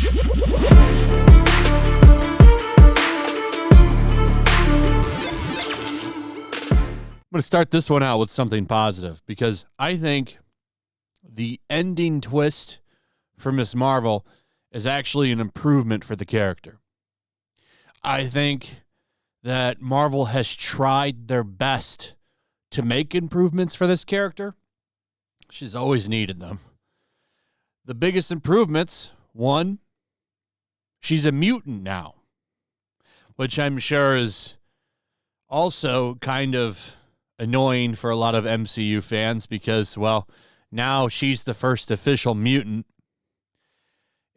I'm going to start this one out with something positive because I think the ending twist for Miss Marvel is actually an improvement for the character. I think that Marvel has tried their best to make improvements for this character. She's always needed them. The biggest improvements, one, she's a mutant now, which I'm sure is also kind of annoying for a lot of MCU fans because, well, now she's the first official mutant.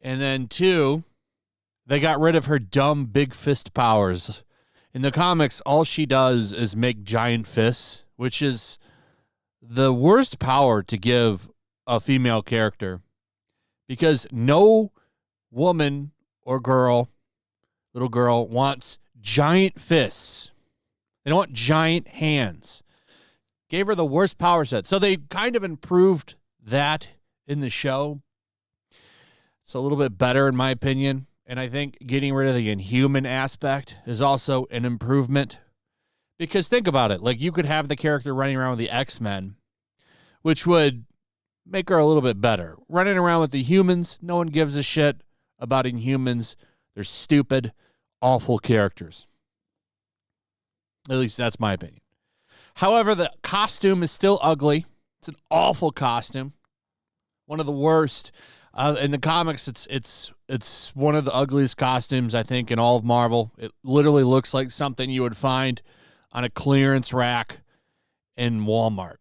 And then two, they got rid of her dumb big fist powers. In the comics, all she does is make giant fists, which is the worst power to give a female character because no woman or little girl wants giant fists. They don't want giant hands. Gave her the worst power set. So they kind of improved that in the show. It's a little bit better in my opinion. And I think getting rid of the inhuman aspect is also an improvement. Because think about it. Like you could have the character running around with the X-Men, which would make her a little bit better. Running around with the humans, no one gives a shit about Inhumans. They're stupid, awful characters. At least that's my opinion. However, the costume is still ugly. It's an awful costume. One of the worst. In the comics, it's one of the ugliest costumes, I think, in all of Marvel. It literally looks like something you would find on a clearance rack in Walmart.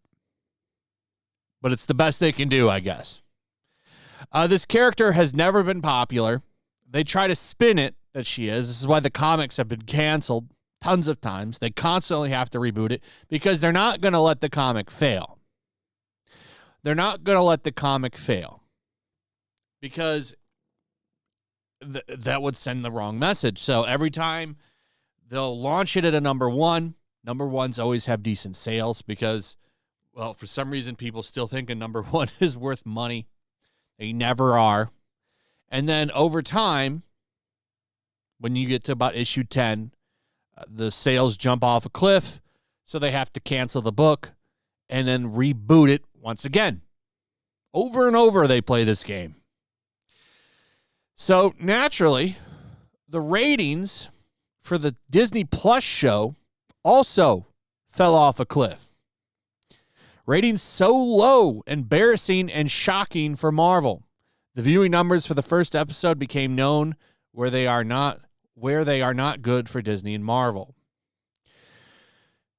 But it's the best they can do, I guess. This character has never been popular. They try to spin it that she is. This is why the comics have been canceled tons of times. They constantly have to reboot it because they're not going to let the comic fail. They're not going to let the comic fail because that would send the wrong message. So every time they'll launch it at a number ones always have decent sales because, well, for some reason, people still think a number one is worth money. They never are. And then over time, when you get to about issue 10, the sales jump off a cliff, so they have to cancel the book and then reboot it once again. Over and over, they play this game. So naturally, the ratings for the Disney Plus show also fell off a cliff. Ratings so low, embarrassing and shocking for Marvel. The viewing numbers for the first episode became known where they are not good for Disney and Marvel.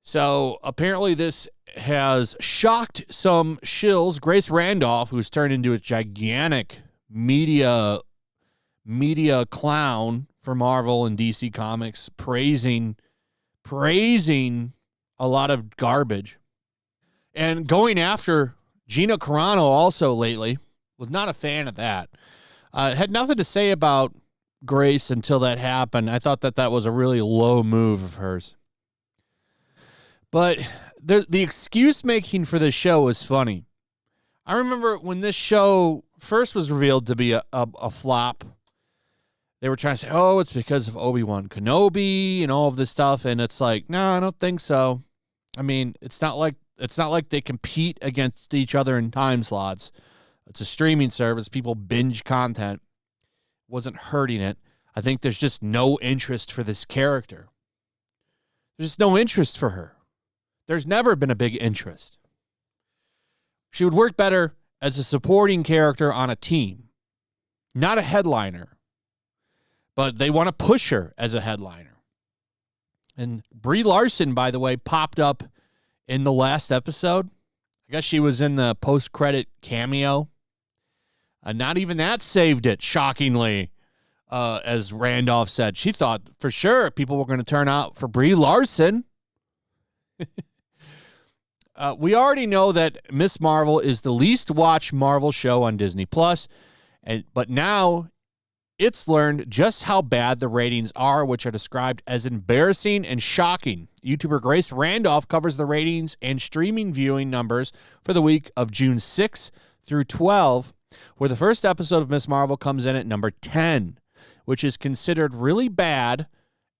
So apparently this has shocked some shills. Grace Randolph, who's turned into a gigantic media clown for Marvel and DC Comics, praising a lot of garbage. And going after Gina Carano also lately, was not a fan of that. Had nothing to say about Grace until that happened. I thought that was a really low move of hers. But the excuse making for this show was funny. I remember when this show first was revealed to be a flop, they were trying to say, oh, it's because of Obi-Wan Kenobi and all of this stuff. And it's like, no, I don't think so. I mean, it's not like they compete against each other in time slots. It's a streaming service. People binge content. Wasn't hurting it. I think there's just no interest for this character. There's just no interest for her. There's never been a big interest. She would work better as a supporting character on a team, not a headliner. But they want to push her as a headliner. And Brie Larson, by the way, popped up in the last episode. I guess she was in the post-credit cameo. Not even that saved it, shockingly, as Randolph said. She thought for sure people were going to turn out for Brie Larson. We already know that Miss Marvel is the least watched Marvel show on Disney+, but now it's learned just how bad the ratings are, which are described as embarrassing and shocking. YouTuber Grace Randolph covers the ratings and streaming viewing numbers for the week of June 6 through 12. where the first episode of Miss Marvel comes in at number 10, which is considered really bad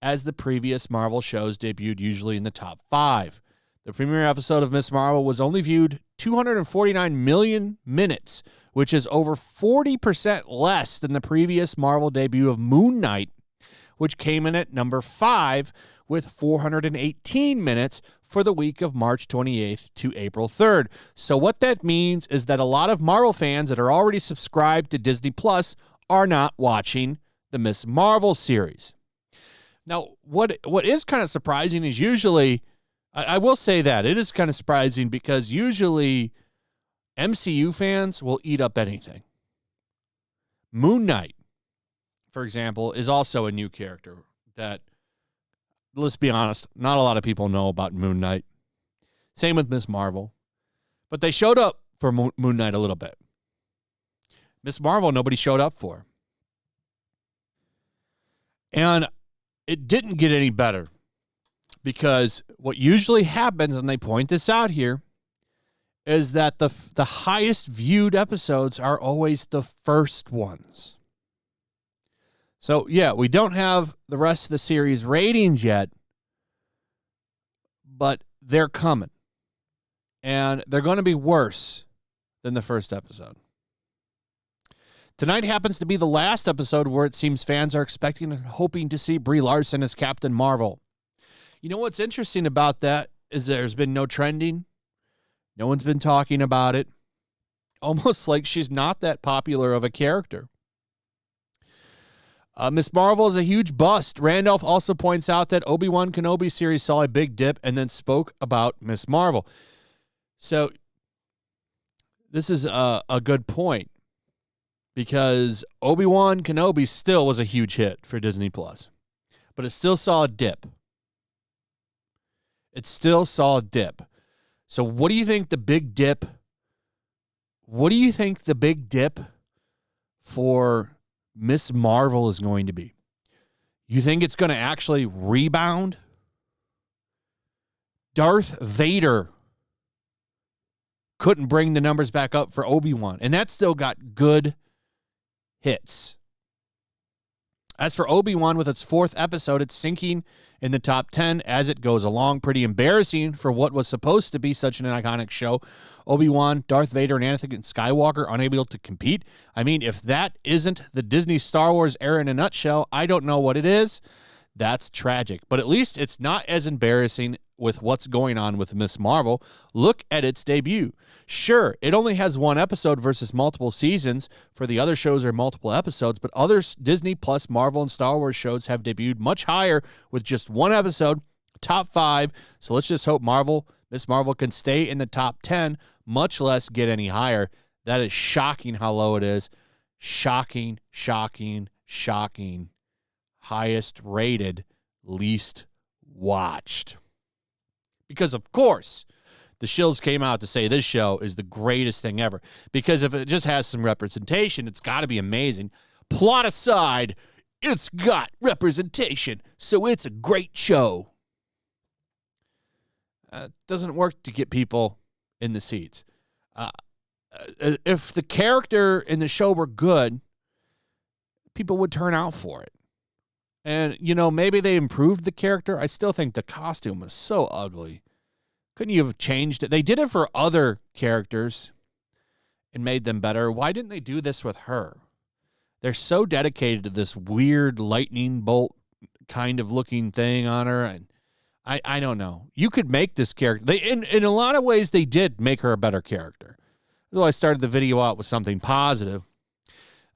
as the previous Marvel shows debuted usually in the top 5. The premiere episode of Miss Marvel was only viewed 249 million minutes, which is over 40% less than the previous Marvel debut of Moon Knight, which came in at number 5 with 418 minutes for the week of March 28th to April 3rd. So what that means is that a lot of Marvel fans that are already subscribed to Disney Plus are not watching the Miss Marvel series. Now, what is kind of surprising is usually, I will say that, it is kind of surprising because usually MCU fans will eat up anything. Moon Knight, for example, is also a new character that, let's be honest, not a lot of people know about Moon Knight. Same with Miss Marvel. But they showed up for Moon Knight a little bit. Miss Marvel, nobody showed up for. And it didn't get any better because what usually happens, and they point this out here, is that the highest viewed episodes are always the first ones. So, yeah, we don't have the rest of the series ratings yet, but they're coming. And they're going to be worse than the first episode. Tonight happens to be the last episode where it seems fans are expecting and hoping to see Brie Larson as Captain Marvel. You know what's interesting about that is there's been no trending. No one's been talking about it. Almost like she's not that popular of a character. Miss Marvel is a huge bust. Randolph also points out that Obi-Wan Kenobi series saw a big dip and then spoke about Miss Marvel. So this is a good point because Obi-Wan Kenobi still was a huge hit for Disney Plus, but it still saw a dip. It still saw a dip. So what do you think the big dip? What do you think the big dip for Miss Marvel is going to be? You think it's going to actually rebound? Darth Vader couldn't bring the numbers back up for Obi-Wan, and that still got good hits. As for Obi-Wan, with its 4th episode, it's sinking in the top 10 as it goes along. Pretty embarrassing for what was supposed to be such an iconic show. Obi-Wan, Darth Vader, and Anakin Skywalker unable to compete. I mean, if that isn't the Disney Star Wars era in a nutshell, I don't know what it is. That's tragic. But at least it's not as embarrassing with what's going on with Miss Marvel. Look at its debut. Sure, it only has 1 episode versus multiple seasons. For the other shows are multiple episodes, but other Disney Plus, Marvel, and Star Wars shows have debuted much higher with just 1 episode, top 5. So let's just hope Miss Marvel can stay in the top 10, much less get any higher. That is shocking how low it is. Shocking, shocking, shocking. Highest rated, least watched. Because, of course, the shills came out to say this show is the greatest thing ever. Because if it just has some representation, it's got to be amazing. Plot aside, it's got representation, so it's a great show. It doesn't work to get people in the seats. If the character in the show were good, people would turn out for it. And, you know, maybe they improved the character. I still think the costume was so ugly. Couldn't you have changed it? They did it for other characters and made them better. Why didn't they do this with her? They're so dedicated to this weird lightning bolt kind of looking thing on her. And I don't know. You could make this character. In a lot of ways, they did make her a better character. Though I started the video out with something positive,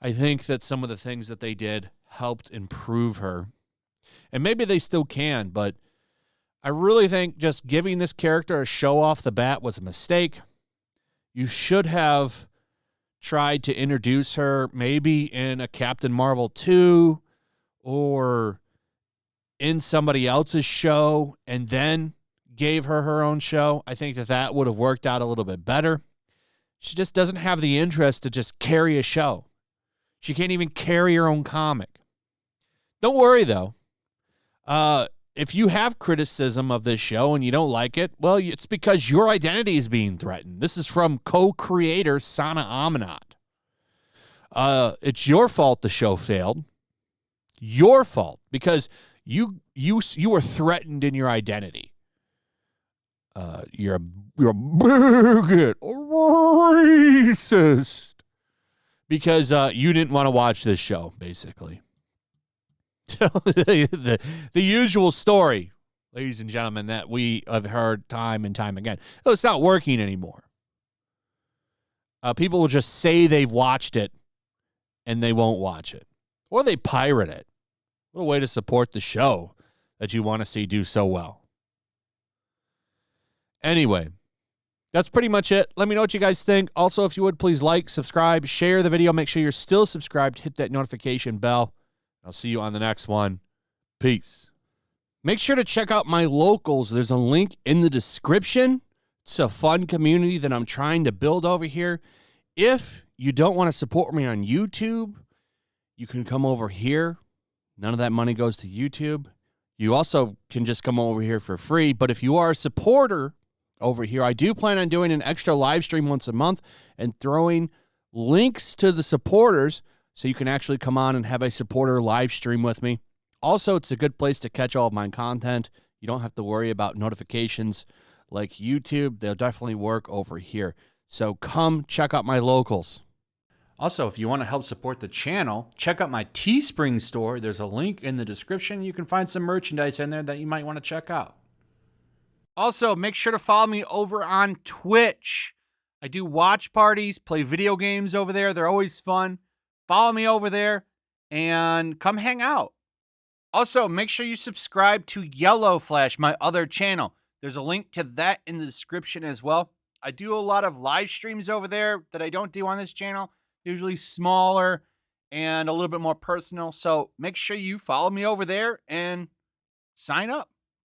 I think that some of the things that they did helped improve her. And maybe they still can, but I really think just giving this character a show off the bat was a mistake. You should have tried to introduce her maybe in a Captain Marvel 2 or in somebody else's show and then gave her her own show. I think that would have worked out a little bit better. She just doesn't have the interest to just carry a show. She can't even carry her own comic. Don't worry, though. If you have criticism of this show and you don't like it, well, it's because your identity is being threatened. This is from co-creator Sana Amanat. It's your fault the show failed. Your fault, because you were threatened in your identity. You're a bigot, a racist, because you didn't want to watch this show, basically. So the usual story, ladies and gentlemen, that we have heard time and time again. Oh, it's not working anymore. People will just say they've watched it, and they won't watch it, or they pirate it. What a way to support the show that you want to see do so well. Anyway, that's pretty much it. Let me know what you guys think. Also, if you would, please like, subscribe, share the video. Make sure you're still subscribed. Hit that notification bell. I'll see you on the next one. Peace. Make sure to check out my locals. There's a link in the description. It's a fun community that I'm trying to build over here. If you don't want to support me on YouTube, you can come over here. None of that money goes to YouTube. You also can just come over here for free. But if you are a supporter over here, I do plan on doing an extra live stream once a month and throwing links to the supporters so you can actually come on and have a supporter live stream with me. Also, it's a good place to catch all of my content. You don't have to worry about notifications like YouTube. They'll definitely work over here. So come check out my locals. Also, if you want to help support the channel, check out my Teespring store. There's a link in the description. You can find some merchandise in there that you might want to check out. Also, make sure to follow me over on Twitch. I do watch parties, play video games over there. They're always fun. Follow me over there and come hang out. Also, make sure you subscribe to YellowFlash, my other channel. There's a link to that in the description as well. I do a lot of live streams over there that I don't do on this channel. Usually smaller and a little bit more personal. So make sure you follow me over there and sign up.